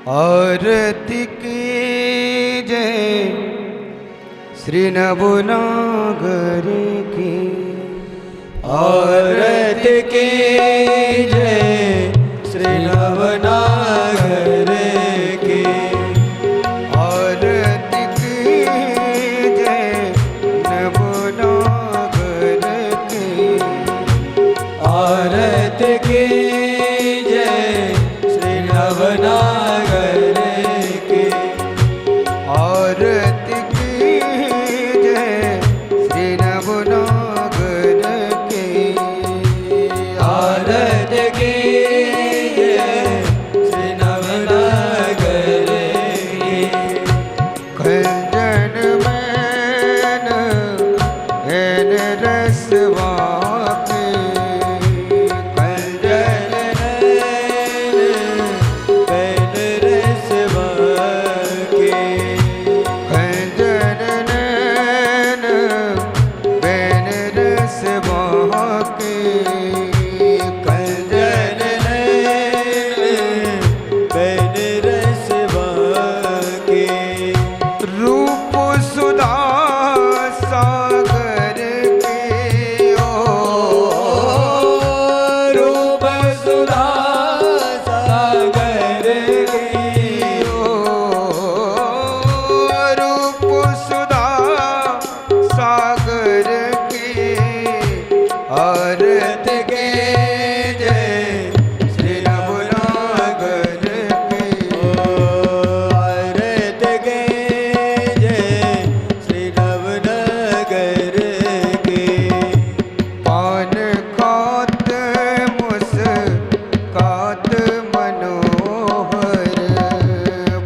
आरती की जय श्री नवनागर की। आरती की जय श्री नवनागर की। आरती की जय नवनागर की। आरती की जय श्री नवनागर की। आरती की जय श्री नवनागर की। आरती की जय श्री नवनागर की। खंजन मैन एन रसवा के। खंजन बैन रसवा के। खंजन नैन बैन रसवा के। खंजन बैन रसवा के। रूप सुधा सागर के। रूप सुधा सागर के। रूप सुधा सागर के। आरती के जय श्री नवनागर के। आरती के जय श्री नवनागर के। पान खात मुस्कात मनोहर।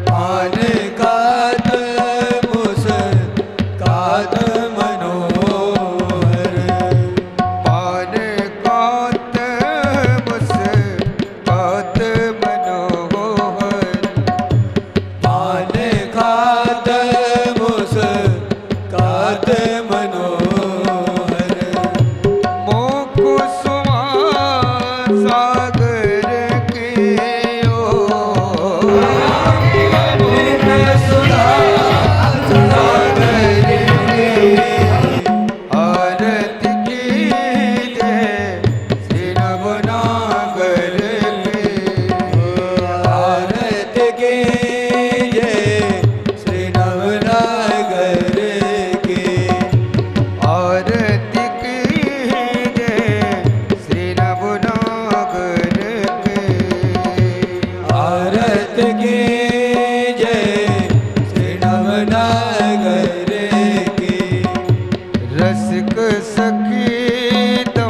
पान खात मुस्कात मनोहर। पान खात मुस्कात मनोहर। पान खात मुस्कात मनोहर। मोकुसुमा सागर के। सुधा सागर के। आरती की जय श्री नवनागर के। आरती के जय श्री नवनागर के। आरती की जय श्री नवनागर के। आरती के जय श्री नवनागर के। रसिक सखी तो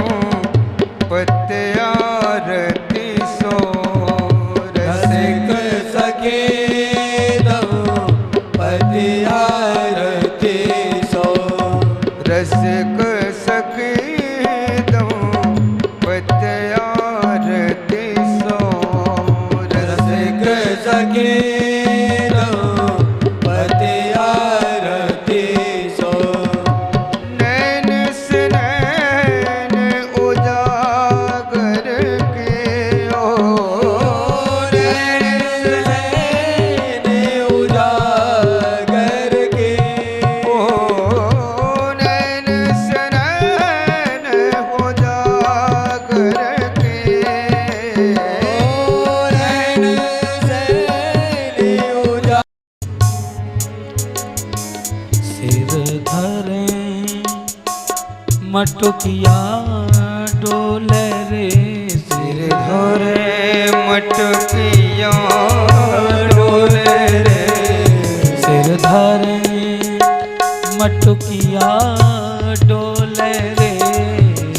पत्ते आरती सो। रसिक सखे दो पति आरती सो। रसिक सखी तो पत्ते आरती सो। रसिक सखे दो पति आरती सो। नैन से नैन उजागर के। नैन उजागर के। नैन से नैन उजागर के। नैन से उजागर। सिर धरे मटुकिया डोले रे। सिर धरे मटकिया डोले रे। सिर धरे मटुकिया डोले रे।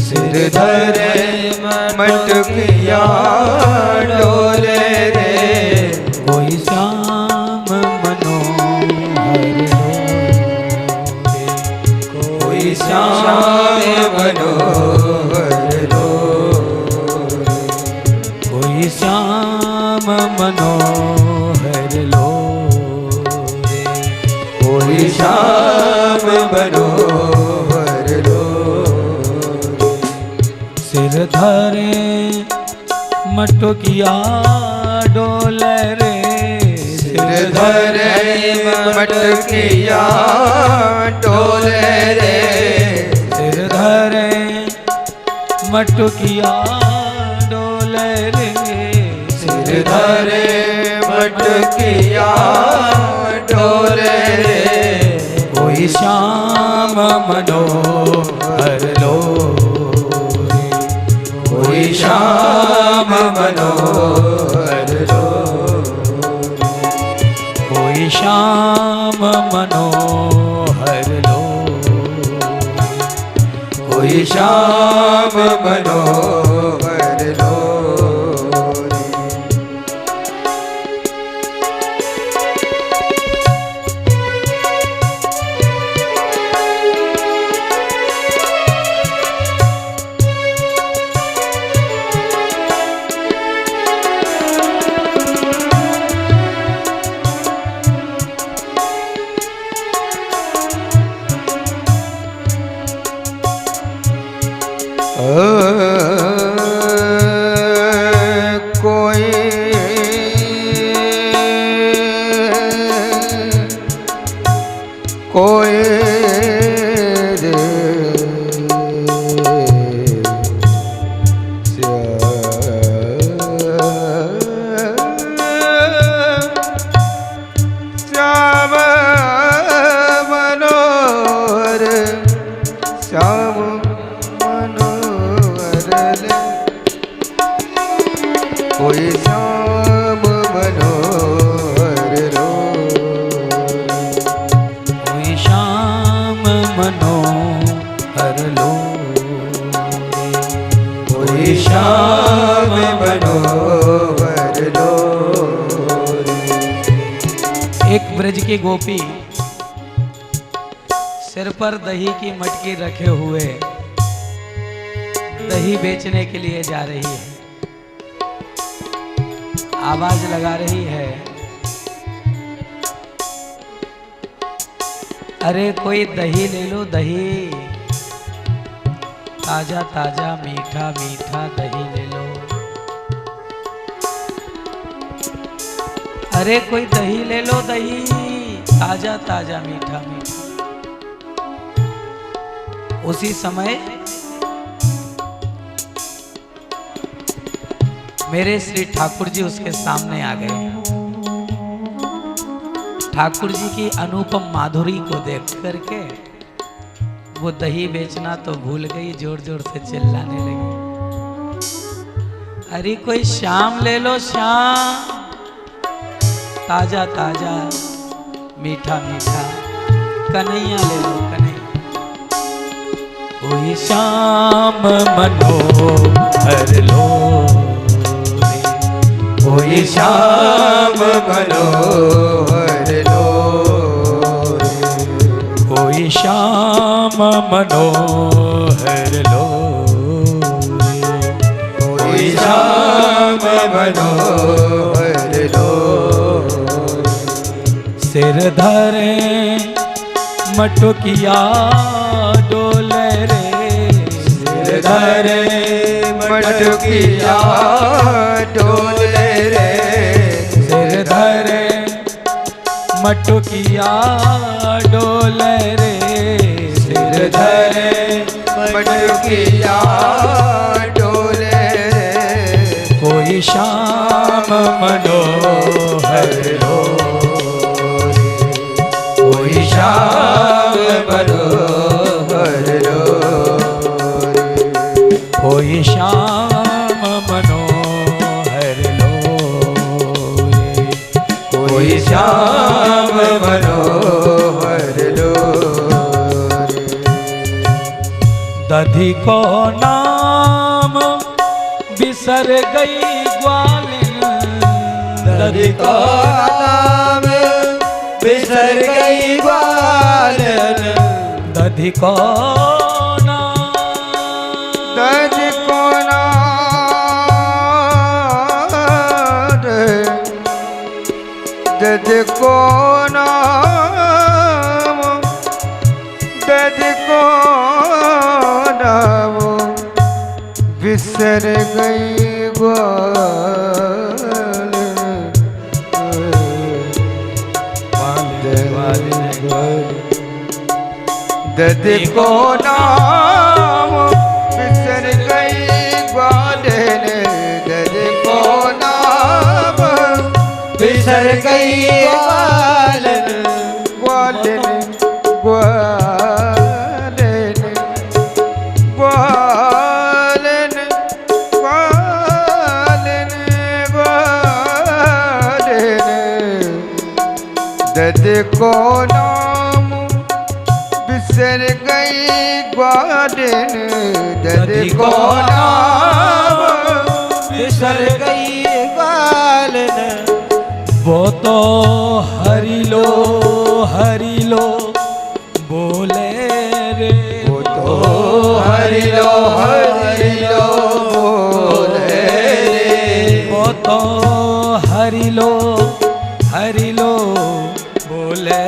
सिर धरे मटकिया डोले रे। कोई श्याम मनोहर रे। कोई श्याम मनोहर लो। कोई श्याम मनोहर लो रे। कोई श्याम मनोहर लो। सिर धरे मटुकिया डोले रे। सिर धरे मटकिया डोले रे, सिर धरे मटकिया डोले रे, सिर धरे मटकिया डोले रे, कोई श्याम मनोहर लोरे, कोई श्याम मनोहर लोरे, कोई श्याम मनोहर लोरे, कोई श्याम मनोहर लोरे। कोई रे श्याम मनोहर, श्याम मनोहर, कोई श्याम मनोहर रो, कोई श्याम मनोहर लोरे, कोई श्याम मनोहर लोरे। एक ब्रज की गोपी सिर पर दही की मटकी रखे हुए दही बेचने के लिए जा रही है। आवाज लगा रही है, अरे कोई दही ले लो दही, ताजा ताजा मीठा मीठा दही ले लो। अरे कोई दही ले लो दही, ताजा ताजा मीठा मीठा। उसी समय मेरे श्री ठाकुर जी उसके सामने आ गए। ठाकुर जी की अनुपम माधुरी को देख करके वो दही बेचना तो भूल गई, जोर जोर से चिल्लाने लगी, अरे कोई श्याम ले लो श्याम, ताजा ताजा मीठा मीठा कन्हैया ले लो कन्हैया। कोई श्याम मनोहर लोरे, कोई श्याम मनोहर लोरे, कोई श्याम मनोहर लोरे, कोई श्याम मनोहर लोरे, सिर धरे मटकिया डोले रे, सिर धरे मटकिया डोले रे, सिर धरे मटकिया डोले रे, सिर धरे मटकिया डोले रे, कोई श्याम मनोहर लोरे, कोई श्याम मनोहर लोरे, कोई श्याम मनोहर लोरे, कोई श्याम मनोहर लोरे। दधी को नाम बिसर गई ग्वालिन, दधी को नाम बिसर गई ग्वालिन, दधी को दधी को नाम, दधी को नाम, दधी को नाम बिसर गई ग्वालिन, दद को नाम बिसर गई ग्वालन, दद को नाम बिसर गई ग्वालन, ग्वालन ग्वालन ग्वालन ग्वालन ग्वालन, दद को नाम बिसर गई ग्वालन, दद को नाम बिसर गई ग्वालन। वो तो हरि लो बोले रे, वो तो हरि लो बोले रे, वो तो हरि लो बोले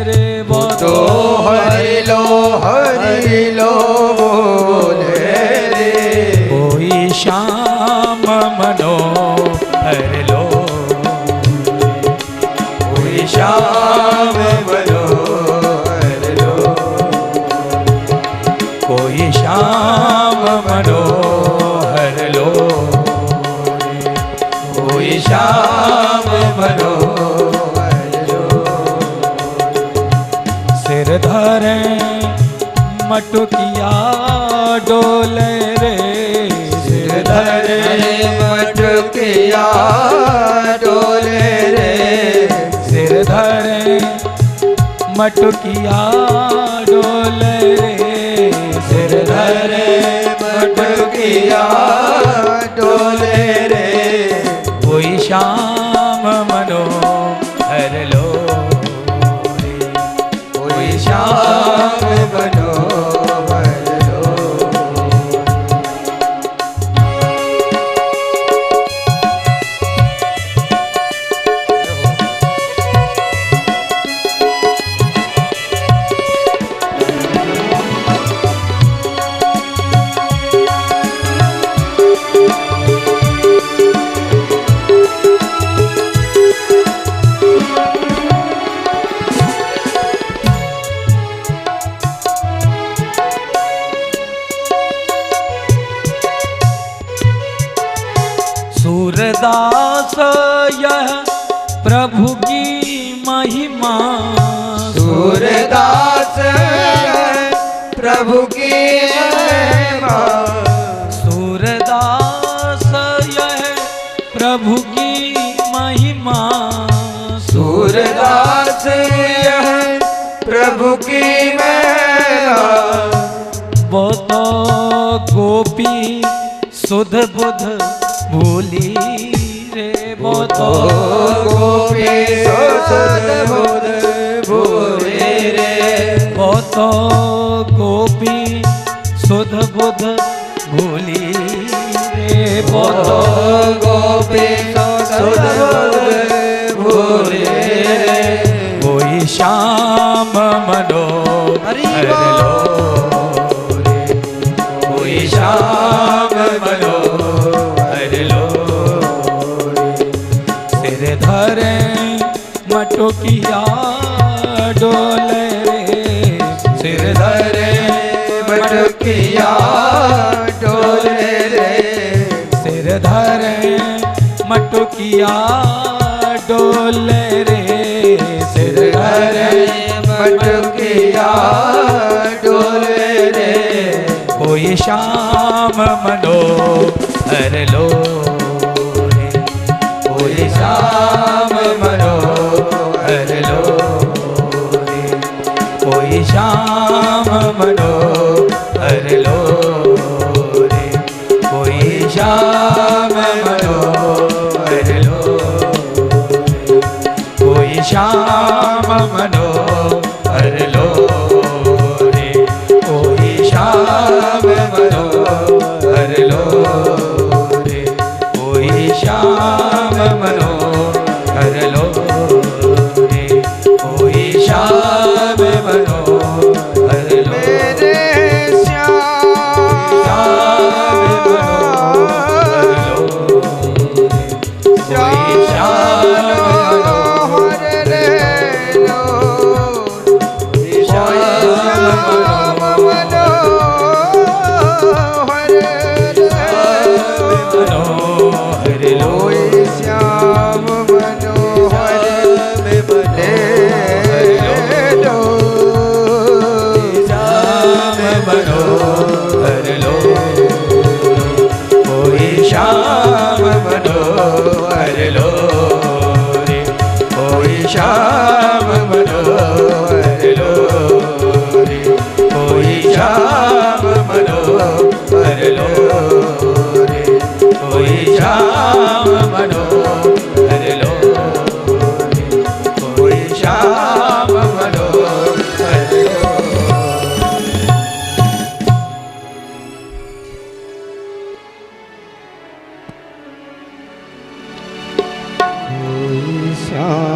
रे, वो तो हरि लो बोले रे, कोई श्याम मनोहर लो, कोई श्याम मनोहर लो, कोई श्याम मनोहर लो, कोई श्याम मनोहर लो, सिर धरे मटुकिया डोले रे, सिर धरे मटकिया डोले रे, सिर धरे मटुकिया डोले रे, सिर धरे मटकिया डोले रे, कोई श्याम मनोहर लो रे, कोई श्याम मनोहर लो, सूरदास यह प्रभु की महिमा, सूरदास प्रभु की महिमा, सूरदास यह प्रभु की महिमा, सूरदास यह प्रभु की महिमा, वो तो गोपी सुध बुध भूली रे, वो तो गोपी सुध बुध भूले रे, वो तो गोपी सुध बुध भूली रे, वो तो गोपी सुध बुध भूले रे, कोई श्याम मनोहर लो रे, कोई श्याम मनोहर लो रे, सिर धरे मटुकिया डोले रे, सिर धरे मटकिया डोले रे, सिर धरे मटुकिया डोले रे, सिर धरे मटकिया डोले रे, कोई श्याम मनोहर लो रे, कोई श्याम मनोहर लो रे, कोई श्याम मनोहर लो रे, कोई श्याम मनोहर लो रे, कोई श्याम मनोहर लो रे, कोई श्याम मनोहर लो रे, कोई श्याम मनोहर लो रे, कोई श्याम मनोहर लो, मेरे श्याम श्याम मनोहर लो रे, कोई श्याम मनोहर मनोहर रे लो श्याम मनोहर लोरी, कोई श्याम मनोहर लोरी, कोई श्याम मनोहर लोरी, कोई श्याम मनोहर लोरी। श्याम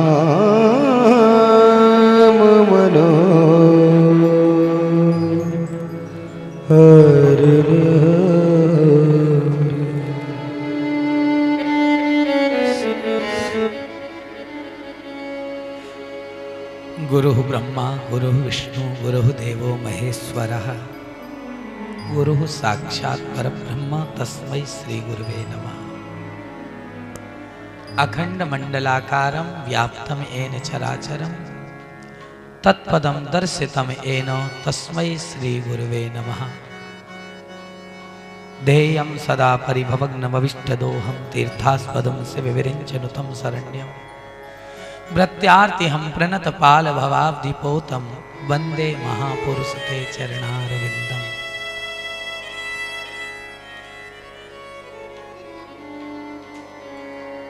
मनोहर गुरुः ब्रह्मा गुरुः विष्णु गुरुः देवो महेश्वरः, गुरुः साक्षात् परब्रह्म तस्मै श्री गुरुवे नमः। अखंड मंडलाकारं व्याप्तं येन चराचरं तत्पदं दर्शितं येन तस्मै श्री गुरुवे नमः। ध्येयं सदा परिभवग्नमविष्टदोहं तीर्थास्पदं शिवविरिञ्चनुतं शरण्यं भृत्यार्तिहं प्रणतपालभवाब्धिपोतं वन्दे महापुरुषते चरणारविन्दम्।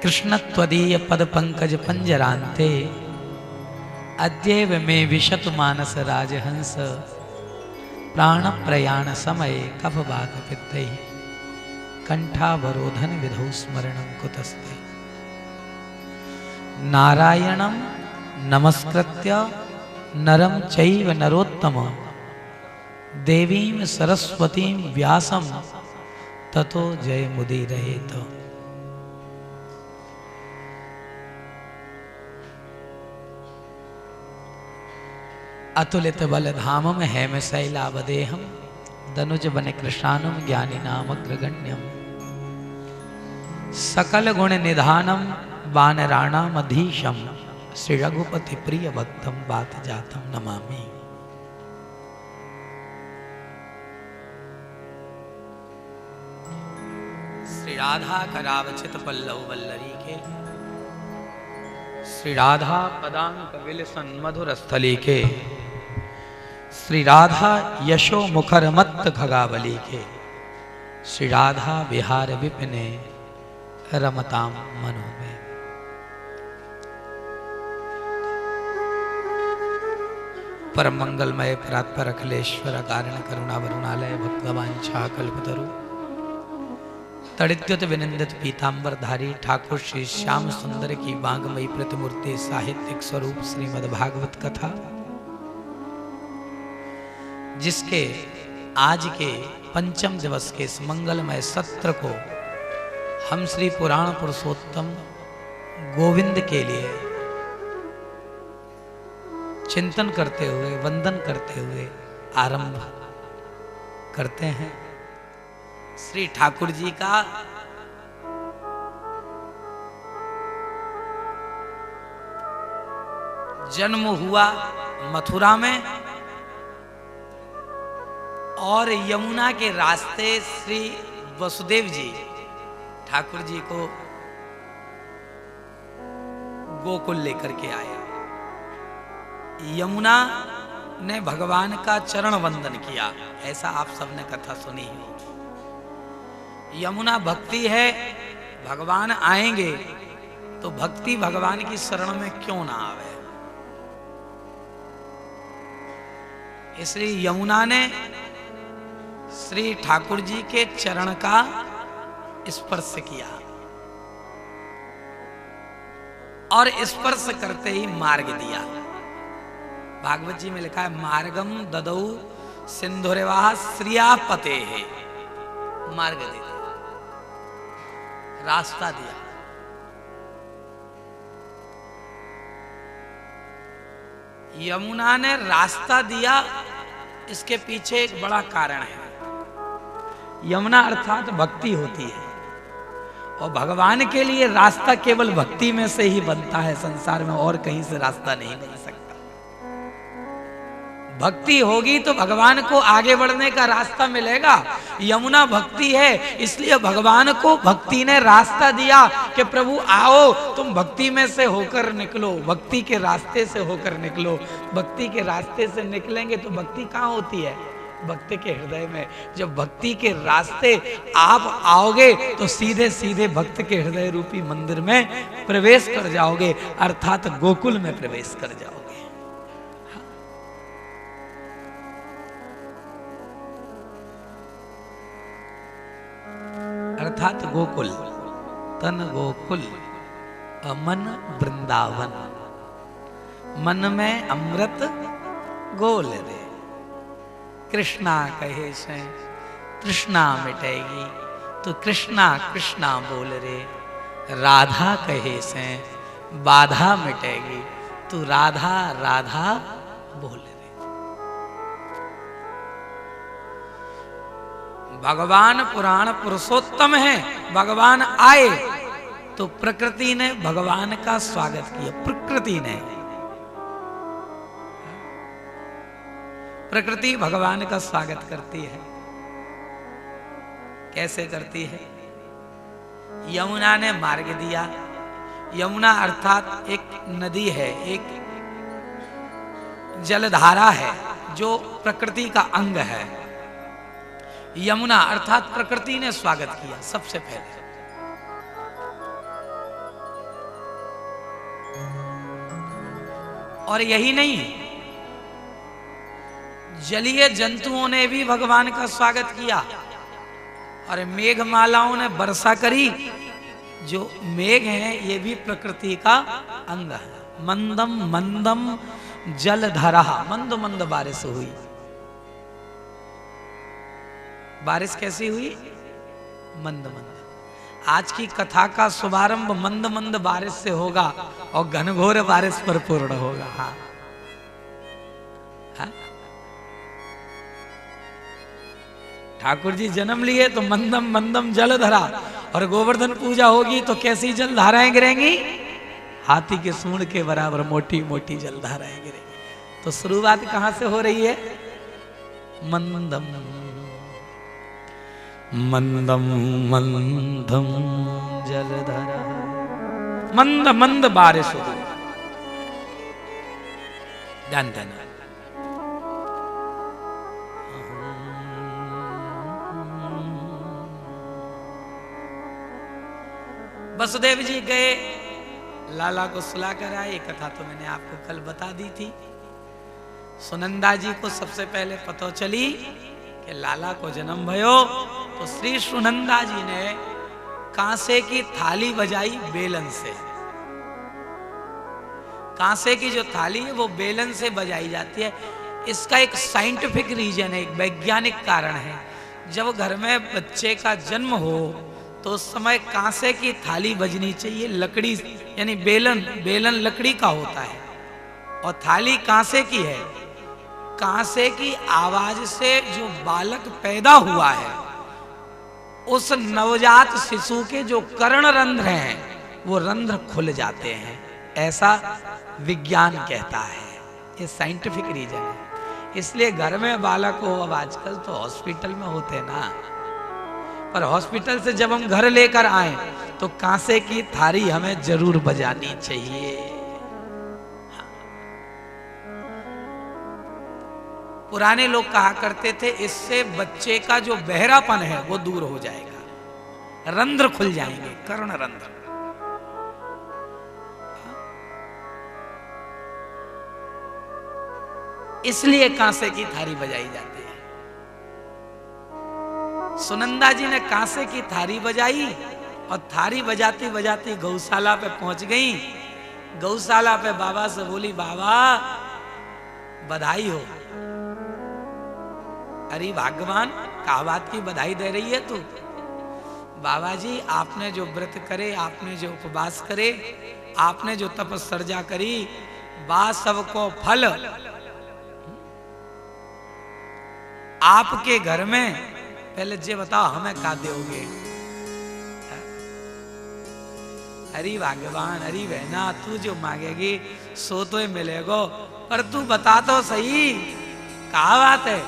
कृष्णत्वदीय पद पंकज पंजरान्ते अद्यैव मे विशतु मानस राजहंस, प्राण प्रयाण समय कफवात पित्तैः कंठावरोधन विधौ स्मरणं कुतस्ते। नारायणं नमस्कृत्य नरं चैव नरोत्तमं देवीं सरस्वतीं व्यासं ततो जयमुदीरयेत। अतुलित बलधामं हेम शैलावदेहं दनुज बन कृशानं ज्ञानिनामग्रगण्यं सकल गुण निधानं वानराणामधीशं श्री रघुपति प्रिय भक्तं बात जातं नमामि। श्री राधा करावचित पल्लव वल्लरी के, श्री राधा पदांक विलसन मधुर स्थली के, श्री राधा यशो मुखर मत्त खगावली के, श्री राधा विहार विपिने रमताम मनो में। परम मंगलमय परात्पर अखिलेश्वर कारण करुणा वरुणालय भक्तवांछा कल्पतरु तड़िद्युत विनिंदित पीतांबर धारी ठाकुर श्री श्याम सुंदर की वांगमयी प्रतिमूर्ति साहित्यिक स्वरूप श्रीमद् भागवत कथा, जिसके आज के पंचम दिवस के इस मंगलमय सत्र को हम श्री पुराण पुरुषोत्तम गोविंद के लिए चिंतन करते हुए वंदन करते हुए आरंभ करते हैं। श्री ठाकुर जी का जन्म हुआ मथुरा में और यमुना के रास्ते श्री वसुदेव जी ठाकुर जी को गोकुल लेकर के आए। यमुना ने भगवान का चरण वंदन किया, ऐसा आप सबने कथा सुनी है। यमुना भक्ति है, भगवान आएंगे तो भक्ति भगवान की शरण में क्यों ना आवे। इसलिए यमुना ने श्री ठाकुर जी के चरण का स्पर्श किया और स्पर्श करते ही मार्ग दिया। भागवत जी में लिखा है मार्गम ददौ सिंधुरेवाह श्रियापते है, मार्ग दे दिया, रास्ता दिया। यमुना ने रास्ता दिया, इसके पीछे एक बड़ा कारण है। यमुना अर्थात भक्ति होती है और भगवान के लिए रास्ता केवल भक्ति में से ही बनता है, संसार में और कहीं से रास्ता नहीं बन सकता। भक्ति होगी तो भगवान को आगे बढ़ने का रास्ता मिलेगा। यमुना भक्ति है, इसलिए भगवान को भक्ति ने रास्ता दिया कि प्रभु आओ, तुम भक्ति में से होकर निकलो, भक्ति के रास्ते से होकर निकलो। भक्ति के रास्ते से निकलेंगे तो भक्ति कहाँ होती है? भक्त के हृदय में। जब भक्ति के रास्ते आप आओगे तो सीधे सीधे भक्त के हृदय रूपी मंदिर में प्रवेश कर जाओगे, अर्थात गोकुल में प्रवेश कर जाओगे। अर्थात गोकुल, तन गोकुल मन वृंदावन, मन में अमृत गोल रे। कृष्णा कहे से तृष्णा मिटेगी, तो कृष्णा कृष्णा बोल रे। राधा कहे से बाधा मिटेगी, तो राधा राधा बोल रे। भगवान पुराण पुरुषोत्तम है, भगवान आए तो प्रकृति ने भगवान का स्वागत किया। प्रकृति भगवान का स्वागत करती है। कैसे करती है? यमुना ने मार्ग दिया। यमुना अर्थात एक नदी है, एक जलधारा है जो प्रकृति का अंग है। यमुना अर्थात प्रकृति ने स्वागत किया सबसे पहले। और यही नहीं, जलीय जंतुओं ने भी भगवान का स्वागत किया। और मेघमालाओं ने वर्षा करी। जो मेघ हैं ये भी प्रकृति का अंग है। मंदम मंदम जलधरा, मंद मंद बारिश हुई। बारिश कैसी हुई? मंद मंद। आज की कथा का शुभारंभ मंद मंद बारिश से होगा और घनघोर बारिश पर पूर्ण होगा। हाँ, हाँ? ठाकुर जी जन्म लिए तो मंदम मंदम जल धरा, और गोवर्धन पूजा होगी तो कैसी जल धाराएं गिरेंगी? हाथी के सूंड के बराबर मोटी मोटी जल धाराएं गिरेंगी। तो शुरुआत कहां से हो रही है? मंदम मंदम मंदम जलधरा, मंद मंद बारिश हो। ध्यान देना। वसुदेव जी गए, लाला को सुला कर आए। कथा तो मैंने आपको कल बता दी थी। सुनंदा जी को सबसे पहले पता चली कि लाला को जन्म भयो, तो श्री सुनंदा जी ने कांसे की थाली बजाई बेलन से। कांसे की जो थाली है वो बेलन से बजाई जाती है। इसका एक साइंटिफिक रीजन है, एक वैज्ञानिक कारण है। जब घर में बच्चे का जन्म हो तो उस समय कांसे की थाली बजनी चाहिए। लकड़ी यानी बेलन लकड़ी का होता है और थाली कांसे की है। कांसे की आवाज से जो बालक पैदा हुआ है उस नवजात शिशु के जो कर्ण रंध्र हैं वो रंध्र खुल जाते हैं, ऐसा विज्ञान कहता है। ये साइंटिफिक रीजन है। इसलिए घर में बालक हो, अब आजकल तो हॉस्पिटल में होते ना, पर हॉस्पिटल से जब हम घर लेकर आए तो कांसे की थाली हमें जरूर बजानी चाहिए। पुराने लोग कहा करते थे इससे बच्चे का जो बहरापन है वो दूर हो जाएगा, रंध्र खुल जाएंगे, कर्ण रंध्र। इसलिए कांसे की थाली बजाई जाती है। सुनंदा जी ने कांसे की थाली बजाई और थाली बजाती बजाती गौशाला पे पहुंच गई। गौशाला पे बाबा से बोली, बाबा बधाई हो। अरे भगवान, क्या बात की बधाई दे रही है तू? बाबा जी आपने जो व्रत करे, आपने जो उपवास करे, आपने जो तपस्या करी, बा सबको फल आपके घर में। पहले जे बताओ हमें क्या दोगे? अरे भगवान, अरे बहना, तू जो मांगेगी सो तो ही मिलेगो, पर तू बता तो सही क्या बात है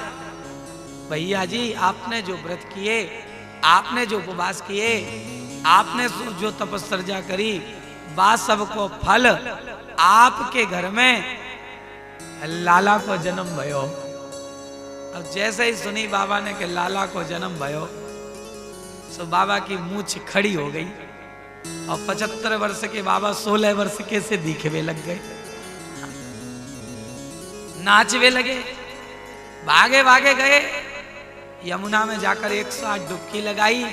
भैया जी, आपने जो व्रत किए, आपने जो उपवास किए, आपने जो तपस्या करी, बात सबको फल आपके घर में लाला को जन्म भयो। अब जैसे ही सुनी बाबा ने कि लाला को जन्म भयो, तो बाबा की मूंछ खड़ी हो गई और 75 वर्ष के बाबा 16 वर्ष के से दिखवे लग गए, नाचवे लगे, भागे भागे गए यमुना में जाकर 108 डुबकी लगाई,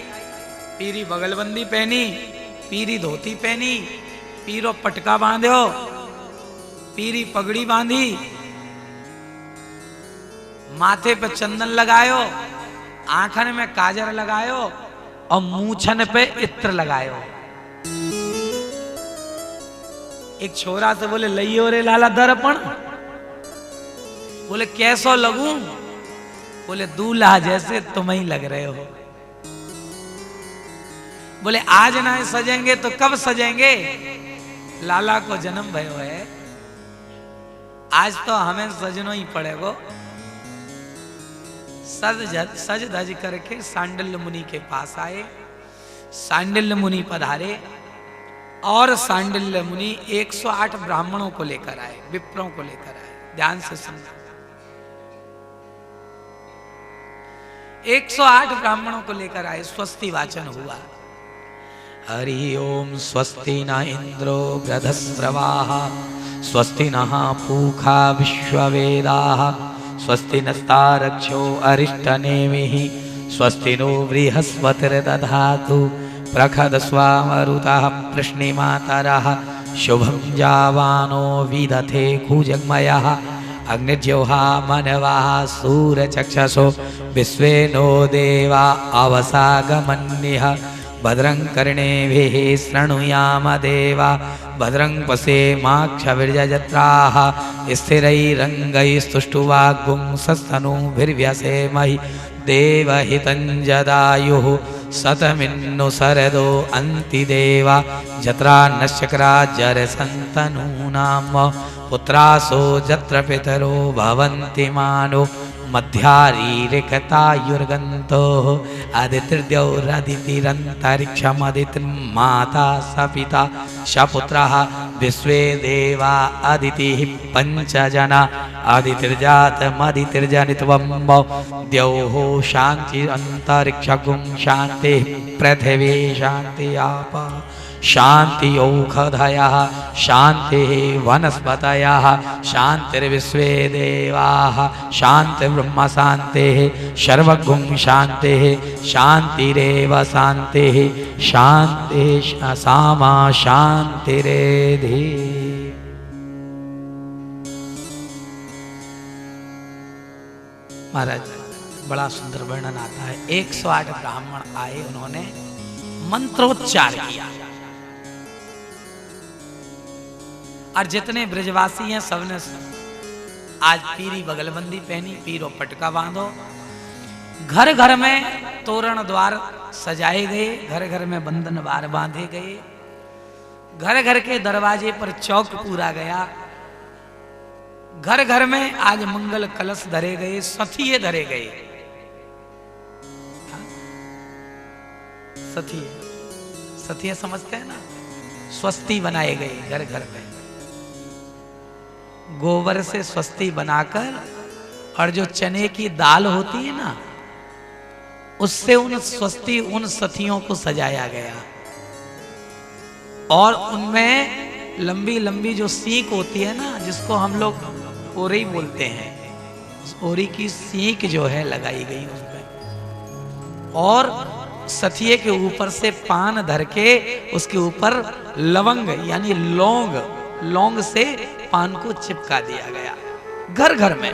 पीरी बगलबंदी पहनी, पीरी धोती पहनी, पीरो पटका बांधो, पीरी पगड़ी बांधी, माथे पे चंदन लगायो, आंखन में काजर लगायो और मूछन पे इत्र लगायो। एक छोरा से बोले लइयो रे लाला दर्पण, बोले कैसो लगूं? बोले दूल्हा जैसे तुम ही लग रहे हो। बोले आज ना सजेंगे तो कब सजेंगे? लाला को जन्म भयो है, आज तो हमें सजनो ही पड़ेगा। सज धज करके सांडिल्य मुनि के पास आए, सांडिल्य मुनि पधारे और सांडिल्य मुनि 108 ब्राह्मणों को लेकर आए, विप्रों को लेकर आए। ध्यान से सुनना, 108 ब्राह्मणों को लेकर आए, स्वस्ति वाचन हुआ। हरि ओम स्वस्ति न इंद्रो गधस्रवाः, स्वस्ति नः पूषा विश्ववेदाः, स्वस्ति नस्तारक्षो अरिष्टनेमिः, स्वस्ति नो बृहस्पतिर्दधातु, प्रखदस्वामरुतः प्रश्निमातरः, शुभं जावानो विदथे कुजग्मयः, अग्निर्ज्योहा मनवः सूरचक्षसो, विश्वे नो देवा अवसागमन्यः, भद्रं कर्णेभिः शृणुयाम देवा, भद्रं पश्येमाक्षभिर्यजत्राः, स्थिरैरङ्गैस्तुष्टुवाग्गुंसस्तनूभिर्व्यसेमहि, देवहितं जदायुः शतमिन्नु शरदो अन्तिदेवा, जत्रा नश्चक्रा जरसन्तनूनां, पुत्रासो जत्र पितरो भवन्ति मानो, मध्यारीरिकतायुर्गन्तो, अदितिर्द्यौरदितिरन्तरिक्षमदितिर्माता स पिता स पुत्रः, विश्वे देवा अदितिः पञ्चजना, अदितिर्जातमदितिर्जनित्वं, द्यौः शान्तिरन्तरिक्षगुं शान्तिः, पृथिवी शान्ति आपः शान्ति औषधयः, शान्तिः वनस्पतयः, शान्तिर्विश्वे देवाः, शान्तिर्ब्रह्म शान्तिः, सर्वगुं शान्तिः, शान्तिरेव शान्तिः, शान्तिः सामा शान्तिरेधि। महाराज बड़ा सुंदर वर्णन आता है। 108 ब्राह्मण आए, उन्होंने मंत्रोच्चार किया और जितने ब्रजवासी हैं सबने आज पीरी बगलबंदी पहनी, पीरो पटका बांधो। घर घर में तोरण द्वार सजाए गए, घर घर में बंधन बार बांधे गए, घर घर के दरवाजे पर चौक पूरा गया, घर घर में आज मंगल कलश धरे गए, सथिये धरे गए। सथिये समझते हैं ना, स्वस्ति बनाए गए घर घर में, गोबर से स्वस्ति बनाकर, और जो चने की दाल होती है ना, उससे उन स्वस्ति उन सथियों को सजाया गया। और उनमें लंबी लंबी जो सीख होती है ना, जिसको हम लोग ओरी बोलते हैं, उस ओरी की सीख जो है लगाई गई उसमें, और सथिये के ऊपर से पान धर के उसके ऊपर लवंग यानी लौंग से पान को चिपका दिया गया घर घर में।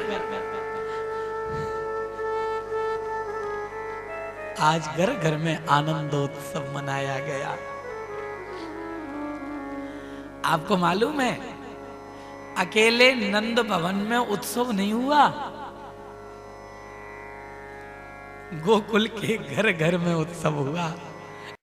आज घर घर में आनंदोत्सव मनाया गया। आपको मालूम है, अकेले नंद भवन में उत्सव नहीं हुआ, गोकुल के घर घर में उत्सव हुआ।